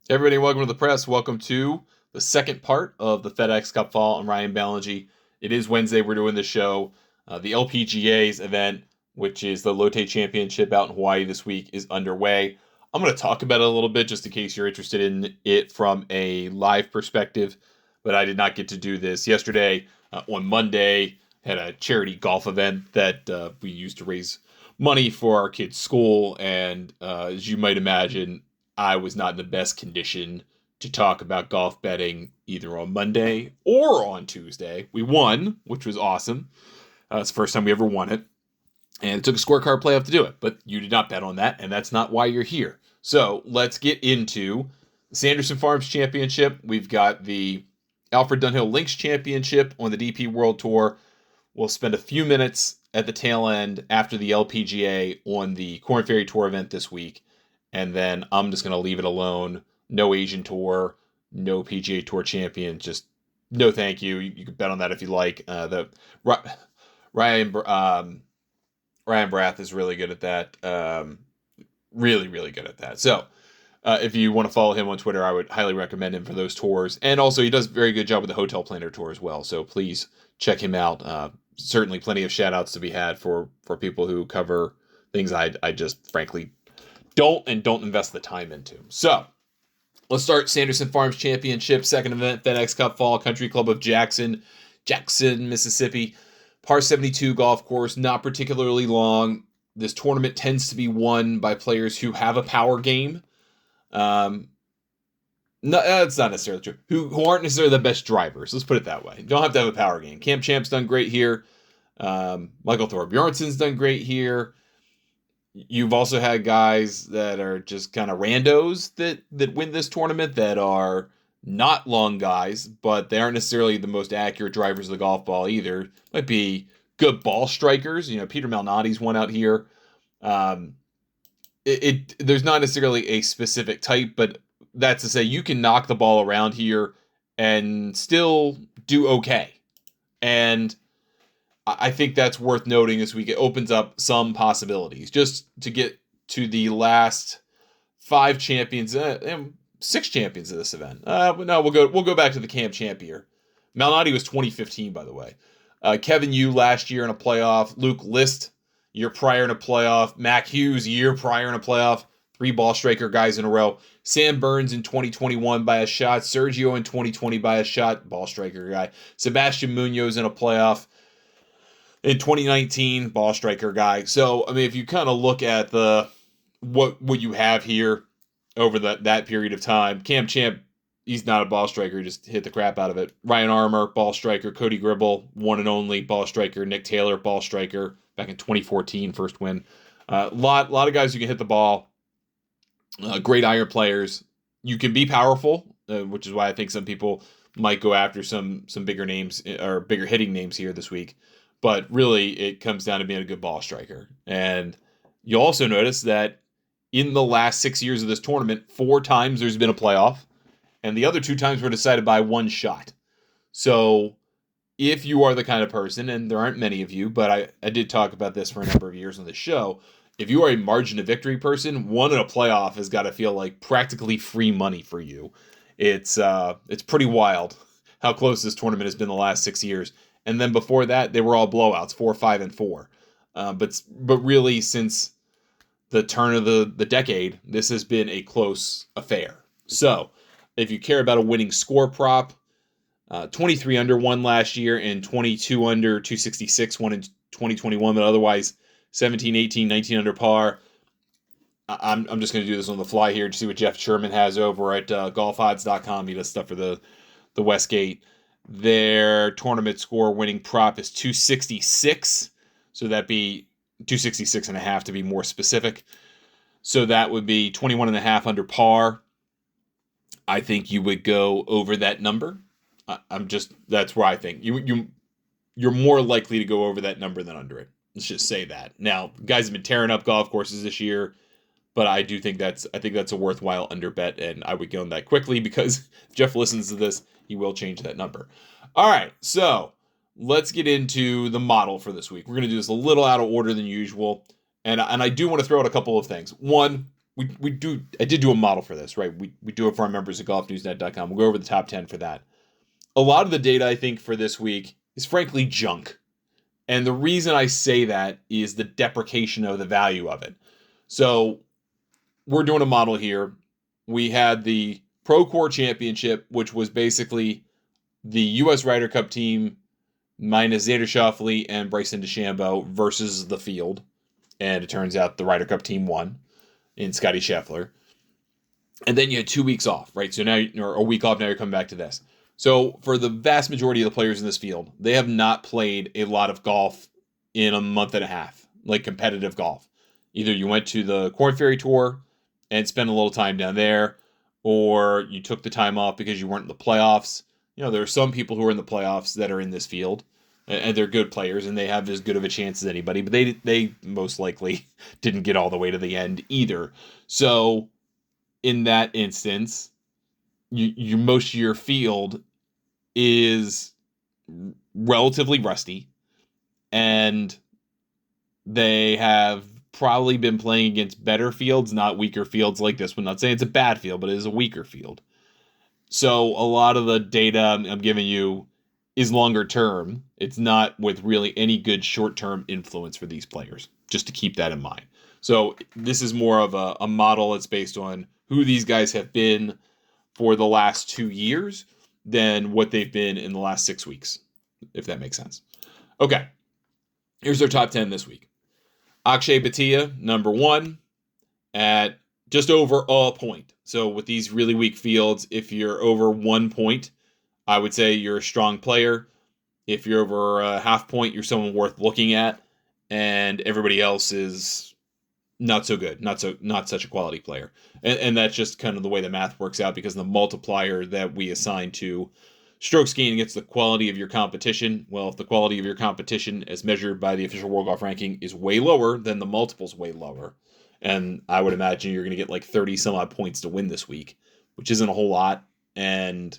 Everybody, welcome to the press. Welcome to the second part of the FedEx Cup Fall. I'm Ryan Ballingy. It is Wednesday. We're doing the show. The LPGA's event, which is the Lotte Championship out in Hawaii this week, is underway. I'm going to talk about it a little bit just in case you're interested in it from a live perspective, but I did not get to do this yesterday. On Monday, had a charity golf event that we used to raise money for our kids' school, and as you might imagine, I was not in the best condition to talk about golf betting either on Monday or on Tuesday. We won, which was awesome. It's the first time we ever won it. And it took a scorecard playoff to do it, but you did not bet on that, and that's not why you're here. So let's get into the Sanderson Farms Championship. We've got the Alfred Dunhill Links Championship on the DP World Tour. We'll spend a few minutes at the tail end after the LPGA on the Korn Ferry Tour event this week. And then I'm just going to leave it alone. No Asian Tour, no PGA Tour champion. Just no thank you. You can bet on that if you like. Ryan Brath is really good at that. Really, really good at that. So if you want to follow him on Twitter, I would highly recommend him for those tours. And also, he does a very good job with the Hotel Planner Tour as well. So please check him out. Certainly plenty of shout outs to be had for people who cover things I just frankly don't invest the time into. So let's start Sanderson Farms Championship, second event, FedEx Cup Fall, Country Club of Jackson, Mississippi. Par 72 golf course, not particularly long. This tournament tends to be won by players who have a power game. No, that's not necessarily true. Who aren't necessarily the best drivers. Let's put it that way. You don't have to have a power game. Cam Champ's done great here. Michael Thor Bjornsson's done great here. You've also had guys that are just kind of randos that win this tournament that are not long guys, but they aren't necessarily the most accurate drivers of the golf ball either. Might be good ball strikers. You know, Peter Malnati's one out here. There's not necessarily a specific type, but that's to say you can knock the ball around here and still do okay. And I think that's worth noting as it opens up some possibilities. Just to get to the last 5 champions, and 6 champions of this event. No, we'll go back to the Cam Champ year. Malnati was 2015, by the way. Kevin Yu last year in a playoff. Luke List year prior in a playoff. Mac Hughes year prior in a playoff. 3 ball striker guys in a row. Sam Burns in 2021 by a shot. Sergio in 2020 by a shot. Ball striker guy. Sebastian Munoz in a playoff. In 2019, ball striker guy. So, I mean, if you kind of look at what you have here over that period of time, Cam Champ, he's not a ball striker, just hit the crap out of it. Ryan Armour, ball striker. Cody Gribble, one and only ball striker. Nick Taylor, ball striker, back in 2014, first win. Lot of guys who can hit the ball. Great iron players. You can be powerful, which is why I think some people might go after some bigger names or bigger hitting names here this week. But really, it comes down to being a good ball striker. And you'll also notice that in the last 6 years of this tournament, 4 times there's been a playoff, and the other 2 times were decided by 1 shot. So if you are the kind of person, and there aren't many of you, but I did talk about this for a number of years on the show, if you are a margin of victory person, 1 in a playoff has got to feel like practically free money for you. It's pretty wild how close this tournament has been the last 6 years. And then before that, they were all blowouts, 4, 5, and 4. But really, since the turn of the decade, this has been a close affair. So, if you care about a winning score prop, 23 under won last year and 22 under 266 won in 2021, but otherwise 17, 18, 19 under par. I'm just going to do this on the fly here to see what Jeff Sherman has over at golfodds.com. He does stuff for the Westgate. Their tournament score winning prop is 266. So that'd be 266 and a half to be more specific. So that would be 21 and a half under par. I think you would go over that number. That's where I think you're more likely to go over that number than under it. Let's just say that. Now, guys have been tearing up golf courses this year, but I think that's a worthwhile under bet, and I would go on that quickly because if Jeff listens to this, he will change that number. All right, so let's get into the model for this week. We're going to do this a little out of order than usual, and I do want to throw out a couple of things. One, I did do a model for this, right? We do it for our members at golfnewsnet.com. We'll go over the top 10 for that. A lot of the data I think for this week is frankly junk. And the reason I say that is the deprecation of the value of it. So we're doing a model here. We had the Pro Core Championship, which was basically the U.S. Ryder Cup team minus Xander Schauffele and Bryson DeChambeau versus the field. And it turns out the Ryder Cup team won in Scotty Scheffler. And then you had 2 weeks off, right? So now, or a week off, now you're coming back to this. So for the vast majority of the players in this field, they have not played a lot of golf in a month and a half, like competitive golf. Either you went to the Korn Ferry Tour and spent a little time down there, or you took the time off because you weren't in the playoffs. You know, there are some people who are in the playoffs that are in this field, and they're good players, and they have as good of a chance as anybody, but they most likely didn't get all the way to the end either. So in that instance, you most of your field is relatively rusty, and they have probably been playing against better fields, not weaker fields like this one. Not saying it's a bad field, but it is a weaker field. So a lot of the data I'm giving you is longer term. It's not with really any good short-term influence for these players, just to keep that in mind. So this is more of a model that's based on who these guys have been for the last 2 years than what they've been in the last 6 weeks, if that makes sense. Okay, here's our top 10 this week. Akshay Bhatia, number 1, at just over a point. So with these really weak fields, if you're over 1 point, I would say you're a strong player. If you're over a half point, you're someone worth looking at, and everybody else is not so good, not such a quality player. And that's just kind of the way the math works out, because the multiplier that we assign to strokes gained against the quality of your competition, well, if the quality of your competition as measured by the official World Golf Ranking is way lower, then the multiple's way lower. And I would imagine you're going to get like 30 some odd points to win this week, which isn't a whole lot. And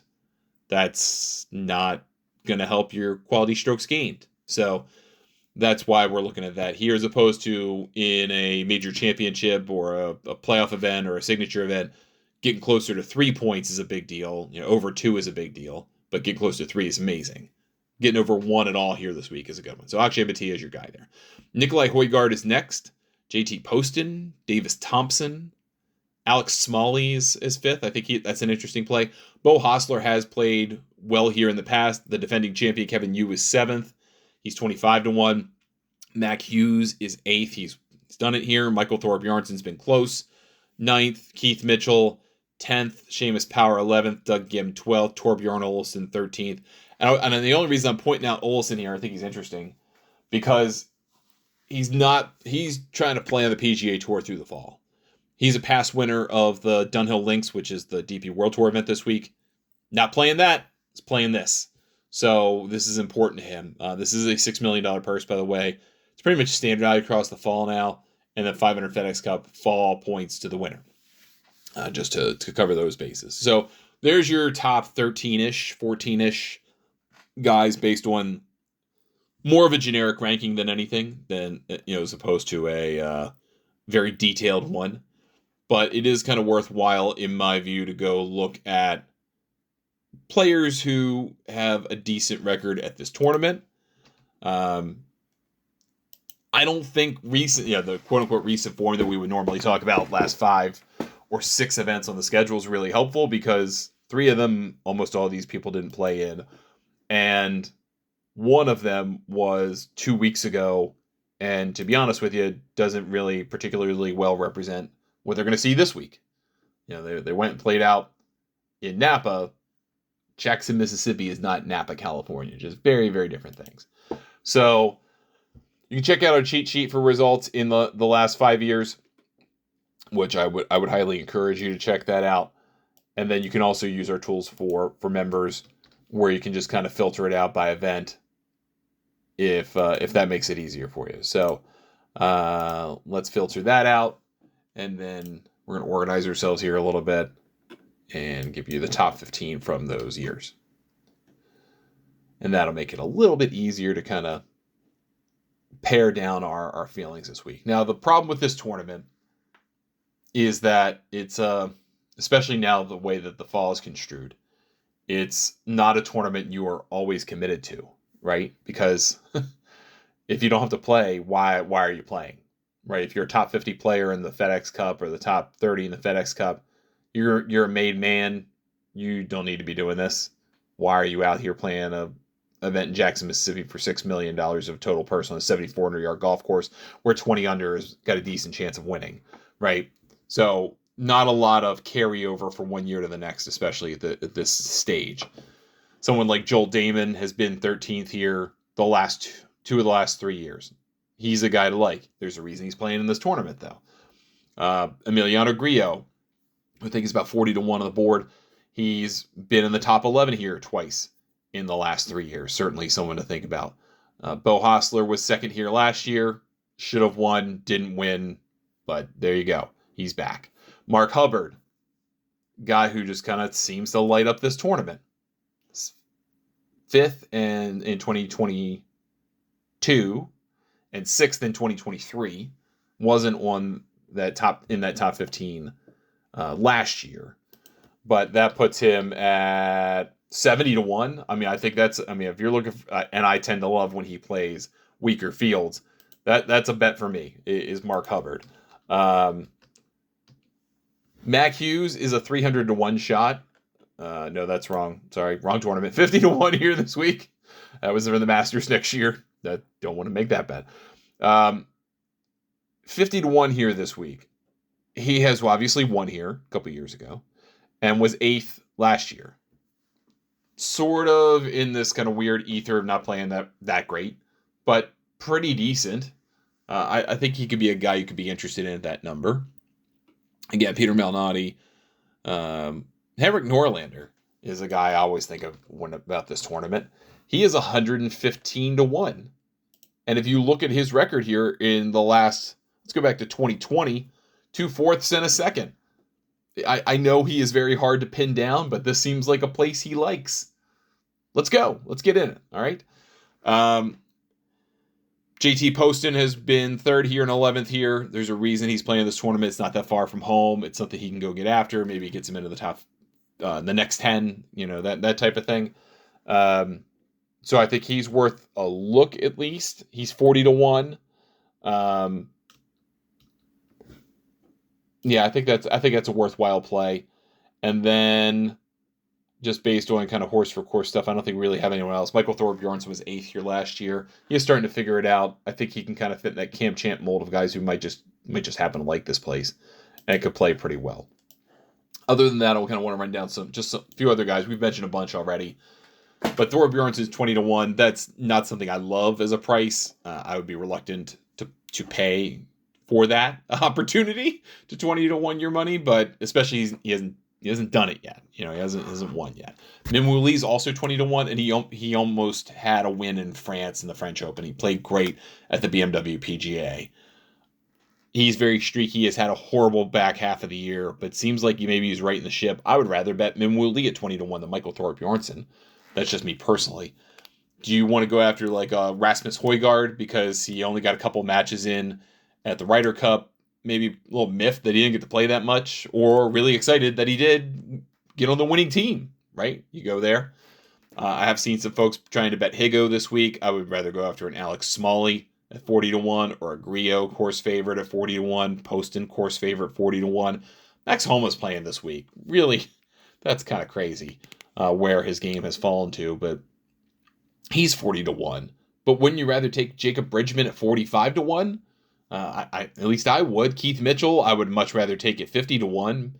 that's not going to help your quality strokes gained. So that's why we're looking at that here, as opposed to in a major championship or a playoff event or a signature event. Getting closer to 3 points is a big deal. You know, over 2 is a big deal, but getting close to 3 is amazing. Getting over 1 at all here this week is a good one. So Akshay Bhatia is your guy there. Nikolai Højgaard is next. JT Poston, Davis Thompson, Alex Smalley is 5th. I think that's an interesting play. Bo Hostler has played well here in the past. The defending champion Kevin Yu is 7th. He's 25-1. Mac Hughes is 8th. He's done it here. Michael Thorbjornsen's been close. 9th, Keith Mitchell. 10th, Seamus Power. 11th, Doug Gim. 12th, Torbjorn Olesen. 13th. And the only reason I'm pointing out Olesen here, I think he's interesting, because he's trying to play on the PGA Tour through the fall. He's a past winner of the Dunhill Links, which is the DP World Tour event this week. Not playing that, he's playing this. So this is important to him. This is a $6 million purse, by the way. It's pretty much standard value across the fall now. And then 500 FedEx Cup fall points to the winner, just to cover those bases. So there's your top 13-ish, 14-ish guys based on more of a generic ranking than anything, as opposed to a very detailed one. But it is kind of worthwhile, in my view, to go look at players who have a decent record at this tournament. I don't think the quote-unquote recent form that we would normally talk about, last 5 or 6 events on the schedule, is really helpful, because 3 of them, almost all these people didn't play in. And one of them was 2 weeks ago, and to be honest with you, doesn't really particularly well represent what they're going to see this week. They went and played out in Napa. Jackson, Mississippi is not Napa, California. Just very, very different things. So you can check out our cheat sheet for results in the last 5 years, which I would highly encourage you to check that out. And then you can also use our tools for members, where you can just kind of filter it out by event if that makes it easier for you. So let's filter that out, and then we're going to organize ourselves here a little bit and give you the top 15 from those years. And that'll make it a little bit easier to kind of pare down our feelings this week. Now, the problem with this tournament is that it's especially now the way that the fall is construed, it's not a tournament you are always committed to, right? Because if you don't have to play, why are you playing, right? If you're a top 50 player in the FedEx Cup or the top 30 in the FedEx Cup, you're a made man. You don't need to be doing this. Why are you out here playing a event in Jackson, Mississippi for $6 million of total purse on a 7,400-yard golf course where 20 under has got a decent chance of winning, right? So not a lot of carryover from one year to the next, especially at this stage. Someone like Joel Damon has been 13th here two of the last 3 years. He's a guy to like. There's a reason he's playing in this tournament, though. Emiliano Grillo, I think he's about 40 to 1 on the board. He's been in the top 11 here twice in the last 3 years. Certainly someone to think about. Bo Hostler was second here last year. Should have won, didn't win, but there you go. He's back. Mark Hubbard, guy who just kind of seems to light up this tournament. Fifth in 2022 and sixth in 2023. Wasn't on that top 15 last year, but that puts him at 70 to 1. I mean, I think if you're looking for, and I tend to love when he plays weaker fields, that's a bet for me, is Mark Hubbard. Mac Hughes is a 300 to 1 shot. No, that's wrong. Sorry, wrong tournament. 50 to 1 here this week. That was for the Masters next year. Don't want to make that bet. 50 to 1 here this week. He has obviously won here a couple years ago and was 8th last year. Sort of in this kind of weird ether of not playing that great, but pretty decent. I think he could be a guy you could be interested in at that number. Again, Peter Malnati. Henrik Norlander is a guy I always think of about this tournament. He is 115 to 1. And if you look at his record here in the last, let's go back to 2020, 2 fourths and a second. I know he is very hard to pin down, but this seems like a place he likes. Let's go. Let's get in it. All right. JT Poston has been 3rd here and 11th here. There's a reason he's playing this tournament. It's not that far from home. It's something he can go get after. Maybe it gets him into the top, the next 10, that type of thing. So I think he's worth a look at least. He's 40 to 1. Yeah, I think that's a worthwhile play. And then just based on kind of horse for course stuff, I don't think we really have anyone else. Michael Thorbjornsen was 8th here last year. He is starting to figure it out. I think he can kind of fit in that Cam Champ mold of guys who might just happen to like this place and could play pretty well. Other than that, I kind of want to run down a few other guys. We've mentioned a bunch already. But Thorbjornsen is 20 to 1. That's not something I love as a price. I would be reluctant to pay for that opportunity to 20 to 1 your money, but especially he hasn't done it yet. He hasn't won yet. Minwoo Lee's also 20 to 1, and he almost had a win in France in the French Open. He played great at the BMW PGA. He's very streaky. He has had a horrible back half of the year, but seems like maybe he's right in the ship. I would rather bet Minwoo Lee at 20 to 1 than Michael Thorbjornsen. That's just me personally. Do you want to go after like Rasmus Højgaard because he only got a couple matches in at the Ryder Cup? Maybe a little miffed that he didn't get to play that much, or really excited that he did get on the winning team, right? You go there. I have seen some folks trying to bet Higo this week. I would rather go after an Alex Smalley at 40 to 1 or a Grillo course favorite at 40 to 1, Poston course favorite 40 to 1. Max Homa's playing this week. Really, that's kind of crazy where his game has fallen to, but he's 40 to 1. But wouldn't you rather take Jacob Bridgman at 45 to 1? At least I would. Keith Mitchell, I would much rather take it 50 to 1.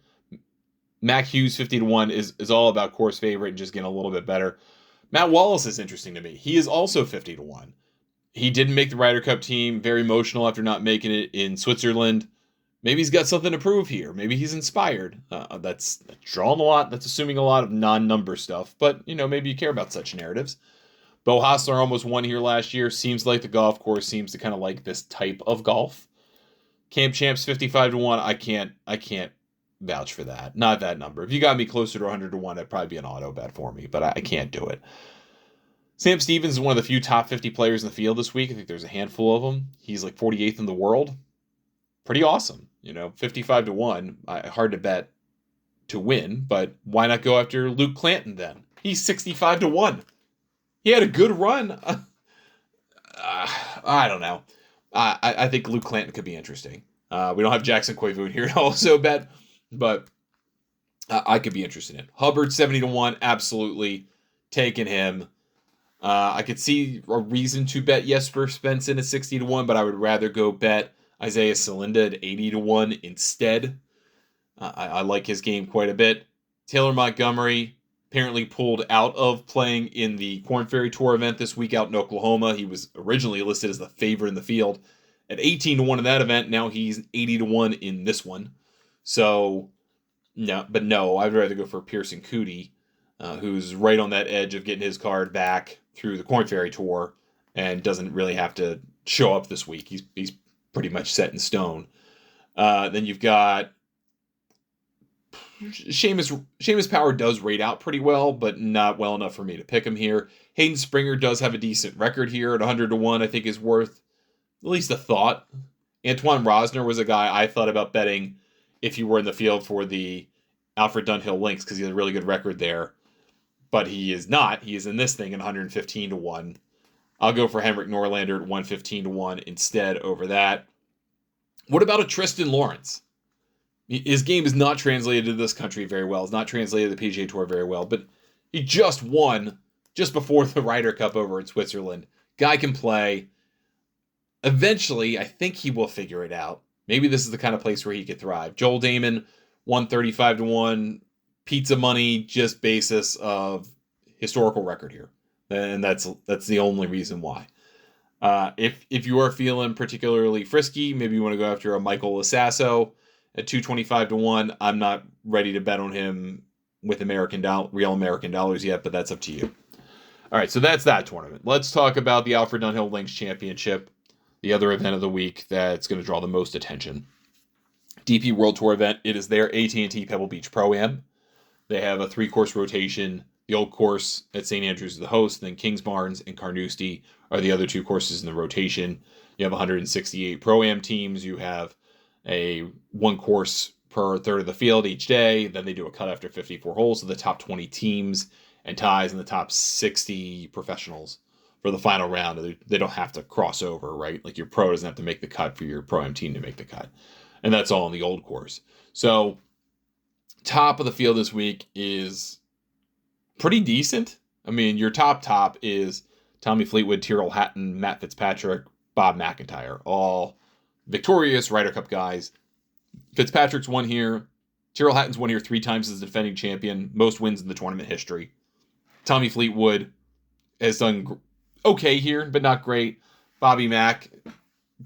Mac Hughes 50 to 1 is all about course favorite and just getting a little bit better. Matt Wallace is interesting to me. He is also 50 to 1. He didn't make the Ryder Cup team. Very emotional after not making it in Switzerland. Maybe he's got something to prove here. Maybe he's inspired. That's drawing a lot. That's assuming a lot of non-number stuff. But, maybe you care about such narratives. Bo Hostler almost won here last year. Seems like the golf course seems to kind of like this type of golf. Cam Champ's 55 to 1. I can't vouch for that. Not that number. If you got me closer to 100 to 1, that'd probably be an auto bet for me, but I can't do it. Sam Stevens is one of the few top 50 players in the field this week. I think there's a handful of them. He's like 48th in the world. Pretty awesome. 55 to 1. Hard to bet to win, but why not go after Luke Clanton then? He's 65 to 1. He had a good run. I don't know. I think Luke Clanton could be interesting. We don't have Jackson Koivu here to also bet, but I could be interested in. Hubbard 70 to 1, absolutely taking him. I could see a reason to bet Jesper Svensson at 60 to 1, but I would rather go bet Isaiah Salinda at 80 to 1 instead. I like his game quite a bit. Taylor Montgomery apparently pulled out of playing in the Korn Ferry Tour event this week out in Oklahoma. He was originally listed as the favorite in the field at 18 to 1 in that event. Now he's 80 to 1 in this one. So, no, I'd rather go for Pearson Coody, who's right on that edge of getting his card back through the Korn Ferry Tour and doesn't really have to show up this week. He's pretty much set in stone. Then you've got Seamus Power does rate out pretty well, but not well enough for me to pick him here. Hayden Springer does have a decent record here at 100 to 1. I think is worth at least a thought. Antoine Rosner was a guy I thought about betting if you were in the field for the Alfred Dunhill Links because he has a really good record there. But he is not. He is in this thing at 115 to 1. I'll go for Henrik Norlander at 115 to 1 instead over that. What about a Tristan Lawrence? His game is not translated to this country very well. It's not translated to the PGA Tour very well, but he just won just before the Ryder Cup over in Switzerland. Guy can play. Eventually, I think he will figure it out. Maybe this is the kind of place where he could thrive. Joel Damon, 135 to 1. Pizza money, just basis of historical record here. And that's the only reason why. If you are feeling particularly frisky, maybe you want to go after a Michael Lasasso at 225 to 1. I'm not ready to bet on him with real American dollars yet, but that's up to you. All right, so that's that tournament. Let's talk about the Alfred Dunhill Links Championship, the other event of the week that's going to draw the most attention. DP World Tour event. It is their AT&T Pebble Beach Pro-Am. They have a 3-course rotation. The old course at St. Andrews is the host, then Kingsbarns and Carnoustie are the other 2 courses in the rotation. You have 168 Pro-Am teams. You have a 1 course per third of the field each day. Then they do a cut after 54 holes. So the top 20 teams and ties and the top 60 professionals for the final round. They don't have to cross over, right? Like your pro doesn't have to make the cut for your Pro-Am team to make the cut. And that's all in the old course. So top of the field this week is pretty decent. I mean, your top is Tommy Fleetwood, Tyrrell Hatton, Matt Fitzpatrick, Bob McIntyre, all victorious Ryder Cup guys. Fitzpatrick's won here. Tyrrell Hatton's won here 3 times as the defending champion. Most wins in the tournament history. Tommy Fleetwood has done okay here, but not great. Bobby Mack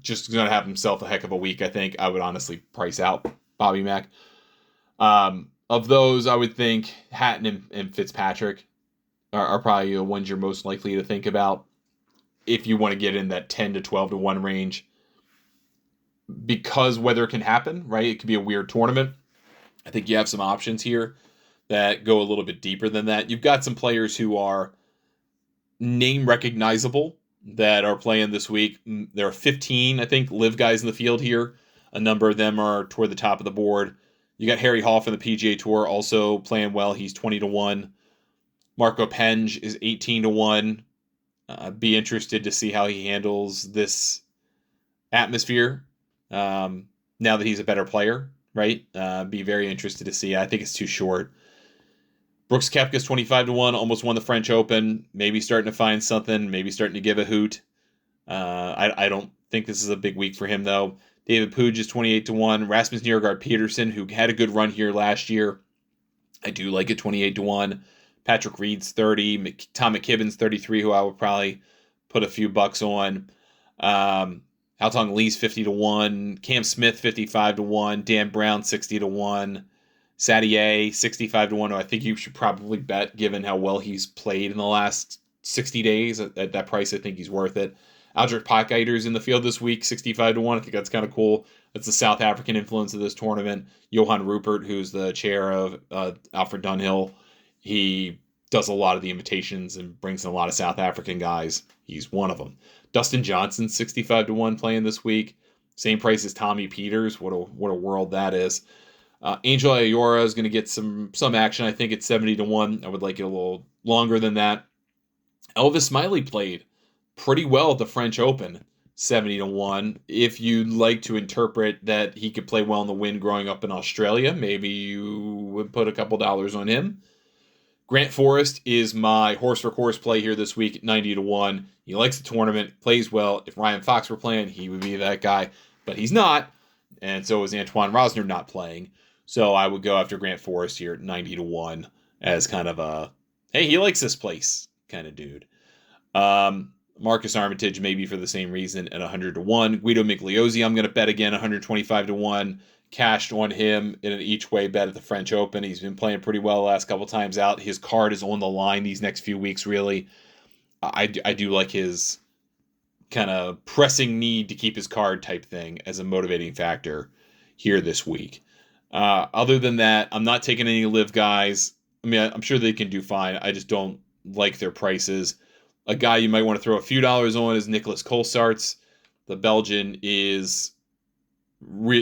just going to have himself a heck of a week, I think. I would honestly price out Bobby Mack. Of those, I would think Hatton and Fitzpatrick are probably the ones you're most likely to think about if you want to get in that 10 to 12 to 1 range. Because weather can happen, right? It could be a weird tournament. I think you have some options here that go a little bit deeper than that. You've got some players who are name recognizable that are playing this week. There are 15, I think, live guys in the field here. A number of them are toward the top of the board. You got Harry Hall from the PGA Tour also playing well. He's 20 to 1. Marco Penge is 18 to 1. Be interested to see how he handles this atmosphere now that he's a better player, right? Be very interested to see. I think it's too short. Brooks Koepka's 25 to 1, almost won the French Open. Maybe starting to find something, maybe starting to give a hoot. I don't think this is a big week for him, though. David Puig is 28 to 1. Rasmus Njergaard Peterson, who had a good run here last year, I do like it 28 to 1. Patrick Reed's 30. Tom McKibben's 33, who I would probably put a few bucks on. Altong Lee's 50 to 1. Cam Smith 55 to 1. Dan Brown 60 to 1. Sadier 65 to 1, who I think you should probably bet given how well he's played in the last 60 days. At that price, I think he's worth it. Aldrich Potgieter's in the field this week, 65 to 1. I think that's kind of cool. That's the South African influence of this tournament. Johan Rupert, who's the chair of Alfred Dunhill, he does a lot of the invitations and brings in a lot of South African guys. He's one of them. Dustin Johnson, 65 to 1 playing this week. Same price as Tommy Peters. What a world that is. Angel Ayora is going to get some action. I think it's 70-1. I would like it a little longer than that. Elvis Smiley played pretty well at the French Open, 70-1. If you'd like to interpret that he could play well in the wind growing up in Australia, maybe you would put a couple dollars on him. Grant Forrest is my horse for course play here this week at 90-1. He likes the tournament, plays well. If Ryan Fox were playing, he would be that guy, but he's not. And so is Antoine Rosner not playing. So I would go after Grant Forrest here at 90-1 as kind of a, hey, he likes this place kind of dude. Marcus Armitage maybe for the same reason at 100-1. Guido Migliozzi I'm going to bet again 125-1. Cashed on him in an each way bet at the French Open. He's been playing pretty well the last couple times out. His card is on the line these next few weeks, really. I do like his kind of pressing need to keep his card type thing as a motivating factor here this week. Other than that, I'm not taking any live guys. I mean, I'm sure they can do fine. I just don't like their prices. A guy you might want to throw a few dollars on is Nicholas Colsaerts. The Belgian is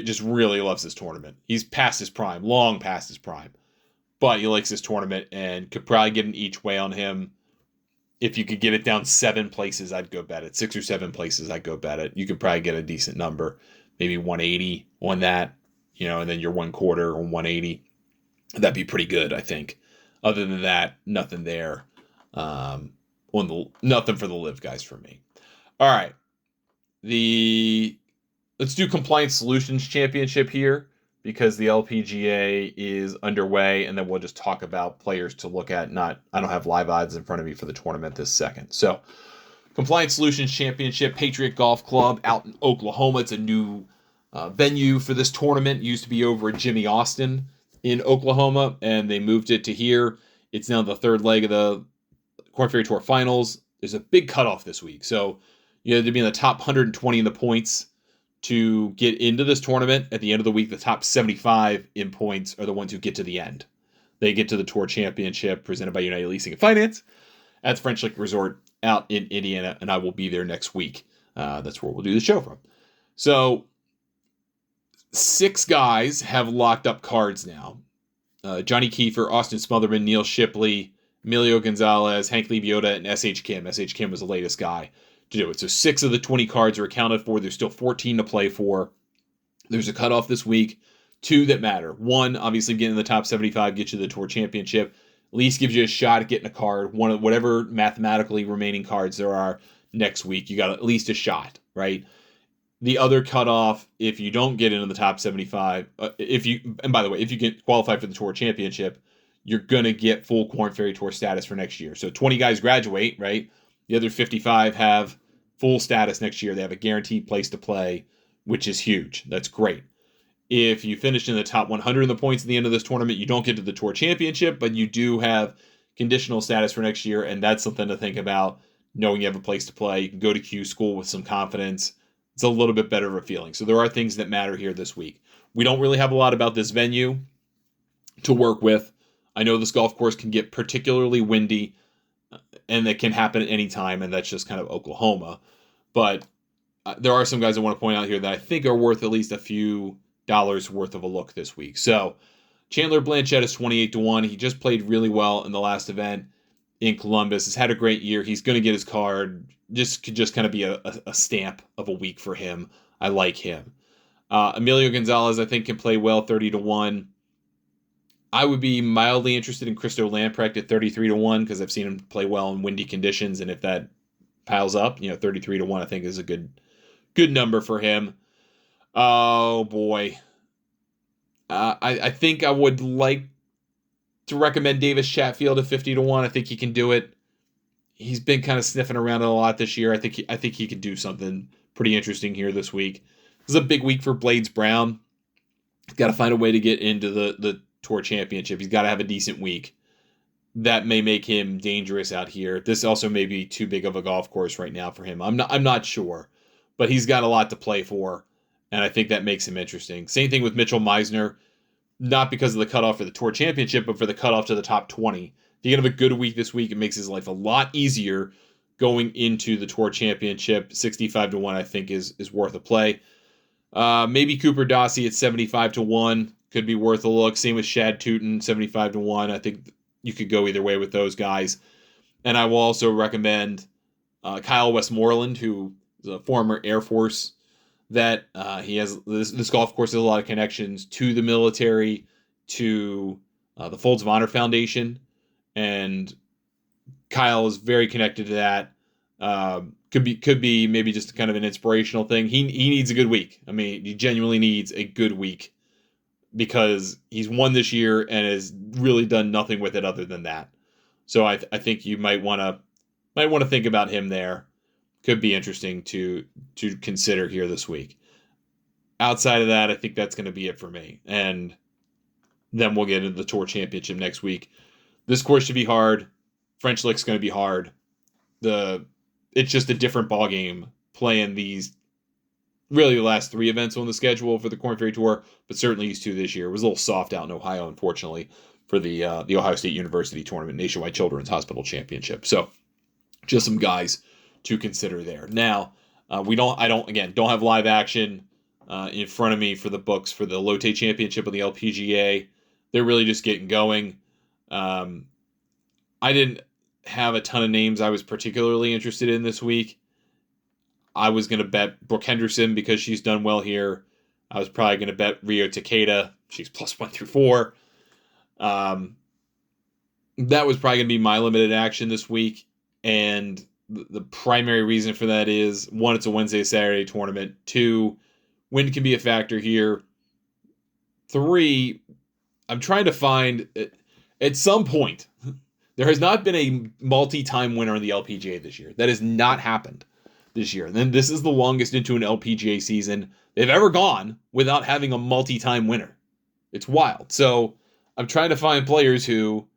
just really loves this tournament. He's past his prime, long past his prime. But he likes this tournament and could probably get an each way on him. If you could get it down 7 places, I'd go bet it. 6 or 7 places, I'd go bet it. You could probably get a decent number. Maybe 180 on that, and then your 1/4 or 180. That'd be pretty good, I think. Other than that, nothing there. Nothing for the live guys for me. All right. Let's do Compliance Solutions Championship here because the LPGA is underway, and then we'll just talk about players to look at. I don't have live odds in front of me for the tournament this second. So, Compliance Solutions Championship, Patriot Golf Club out in Oklahoma. It's a new venue for this tournament. It used to be over at Jimmy Austin in Oklahoma, and they moved it to here. It's now the third leg of the Korn Ferry Tour Finals. There's a big cutoff this week, so you have to be in the top 120 in the points to get into this tournament. At the end of the week, the top 75 in points are the ones who get to the end. They get to the Tour Championship presented by United Leasing and Finance at the French Lick Resort out in Indiana, and I will be there next week. That's where we'll do the show from. So 6 guys have locked up cards now. Johnny Kiefer, Austin Smotherman, Neil Shipley, Emilio Gonzalez, Hank Lebiota, and S.H. Kim. S.H. Kim was the latest guy to do it. So 6 of the 20 cards are accounted for. There's still 14 to play for. There's a cutoff this week. 2 that matter. 1, obviously getting in the top 75 gets you the Tour Championship. At least gives you a shot at getting a card. One of whatever mathematically remaining cards there are next week, you got at least a shot, right? The other cutoff, if you don't get into the top 75, and by the way, if you get qualified for the Tour Championship, you're going to get full Korn Ferry Tour status for next year. So 20 guys graduate, right? The other 55 have full status next year. They have a guaranteed place to play, which is huge. That's great. If you finish in the top 100 in the points at the end of this tournament, you don't get to the Tour Championship, but you do have conditional status for next year, and that's something to think about, knowing you have a place to play. You can go to Q School with some confidence. It's a little bit better of a feeling. So there are things that matter here this week. We don't really have a lot about this venue to work with. I know this golf course can get particularly windy, and that can happen at any time, and that's just kind of Oklahoma. But there are some guys I want to point out here that I think are worth at least a few dollars worth of a look this week. So Chandler Blanchett is 28-1. He just played really well in the last event in Columbus. Has had a great year. He's going to get his card. Could just kind of be a stamp of a week for him. I like him. Emilio Gonzalez, I think, can play well, 30-1. I would be mildly interested in Christo Lamprecht at 33-1 because I've seen him play well in windy conditions, and if that piles up, 33-1 I think is a good number for him. Oh boy, I think I would like to recommend Davis Chatfield at 50-1. I think he can do it. He's been kind of sniffing around a lot this year. I think he could do something pretty interesting here this week. This is a big week for Blades Brown. He's got to find a way to get into the Tour Championship. He's got to have a decent week. That may make him dangerous out here. This also may be too big of a golf course right now for him. I'm not sure, but he's got a lot to play for, and I think that makes him interesting. Same thing with Mitchell Meisner, not because of the cutoff for the Tour Championship, but for the cutoff to the top 20. If you can have a good week this week, it makes his life a lot easier going into the Tour Championship. 65-1 I think is worth a play. Maybe Cooper Dossie at 75-1 could be worth a look. Same with Shad Tootin, 75-1. I think you could go either way with those guys. And I will also recommend Kyle Westmoreland, who is a former Air Force vet. He has this golf course has a lot of connections to the military, to the Folds of Honor Foundation, and Kyle is very connected to that. Could be maybe just kind of an inspirational thing. He needs a good week. I mean, he genuinely needs a good week because he's won this year and has really done nothing with it other than that. So I think you might want to think about him there. Could be interesting to consider here this week. Outside of that, I think that's going to be it for me. And then we'll get into the Tour Championship next week. This course should be hard. French Lick's going to be hard. It's just a different ballgame playing these really the last 3 events on the schedule for the Korn Ferry Tour, but certainly these 2 this year. It was a little soft out in Ohio, unfortunately, for the Ohio State University Tournament Nationwide Children's Hospital Championship. So just some guys to consider there. Now, I don't have live action in front of me for the books for the Lotte Championship of the LPGA. They're really just getting going. I didn't have a ton of names I was particularly interested in this week. I was going to bet Brooke Henderson because she's done well here. I was probably going to bet Rio Takeda. She's +1 through 4. That was probably going to be my limited action this week. And the primary reason for that is, 1, it's a Wednesday-Saturday tournament. 2, wind can be a factor here. 3, I'm trying to find, at some point, there has not been a multi-time winner in the LPGA this year. That has not happened this year. And then this is the longest into an LPGA season they've ever gone without having a multi-time winner. It's wild. So I'm trying to find players who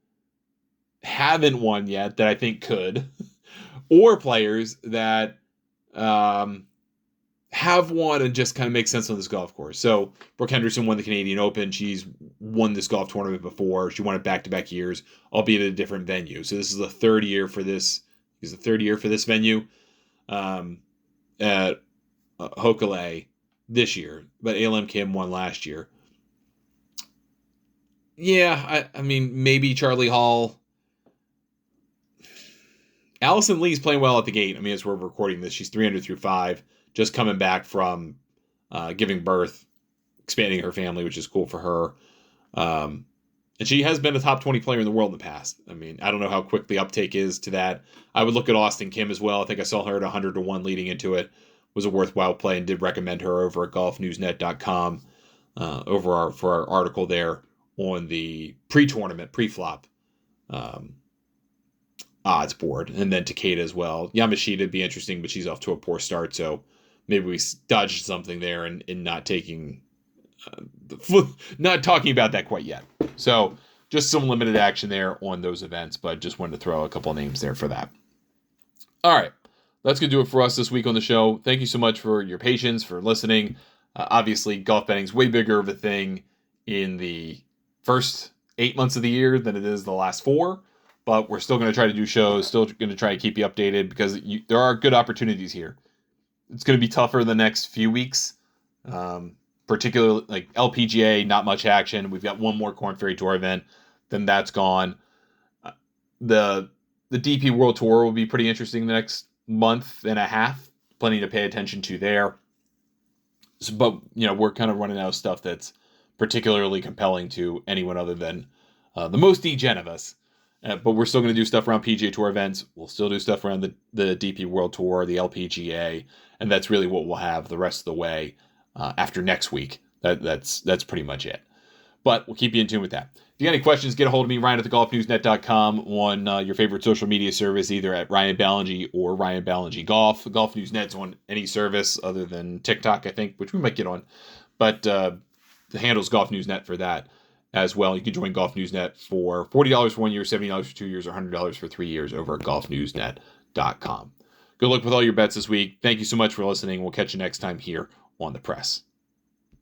haven't won yet that I think could, or players that have won and just kind of make sense on this golf course. So Brooke Henderson won the Canadian Open. She's won this golf tournament before. She won it back-to-back years, albeit at a different venue. So this is the third year for this. It's the third year for this venue at Hokulea this year. But ALM Kim won last year. Yeah, I mean, maybe Charlie Hall. Allison Lee's playing well at the gate. I mean, as we're recording this, she's 300 through 5. Just coming back from giving birth, expanding her family, which is cool for her. And she has been a top 20 player in the world in the past. I mean, I don't know how quick the uptake is to that. I would look at Austin Kim as well. I think I saw her at 100-1 leading into it. Was a worthwhile play and did recommend her over at golfnewsnet.com for our article there on the pre-tournament, pre-flop odds board. And then Takeda as well. Yamashita would be interesting, but she's off to a poor start, so maybe we dodged something there and not taking, not talking about that quite yet. So just some limited action there on those events, but just wanted to throw a couple of names there for that. All right, that's going to do it for us this week on the show. Thank you so much for your patience, for listening. Obviously, golf betting is way bigger of a thing in the first 8 months of the year than it is the last 4. But we're still going to try to do shows, still going to try to keep you updated because there are good opportunities here. It's going to be tougher the next few weeks, particularly like LPGA, not much action. We've got one more Korn Ferry Tour event, then that's gone. The DP World Tour will be pretty interesting the next month and a half. Plenty to pay attention to there. But, we're kind of running out of stuff that's particularly compelling to anyone other than the most degen of us. But we're still going to do stuff around PGA Tour events. We'll still do stuff around the DP World Tour, the LPGA, and that's really what we'll have the rest of the way after next week. That's pretty much it. But we'll keep you in tune with that. If you got any questions, get a hold of me, Ryan at thegolfnewsnet.com, on your favorite social media service, either at Ryan Ballingy or Ryan Ballingy Golf. The Golf News Net's on any service other than TikTok, I think, which we might get on. But the handle's Golf News Net for that as well. You can join Golf News Net for $40 for 1 year, $70 for 2 years, or $100 for 3 years over at golfnewsnet.com. Good luck with all your bets this week. Thank you so much for listening. We'll catch you next time here on The Press.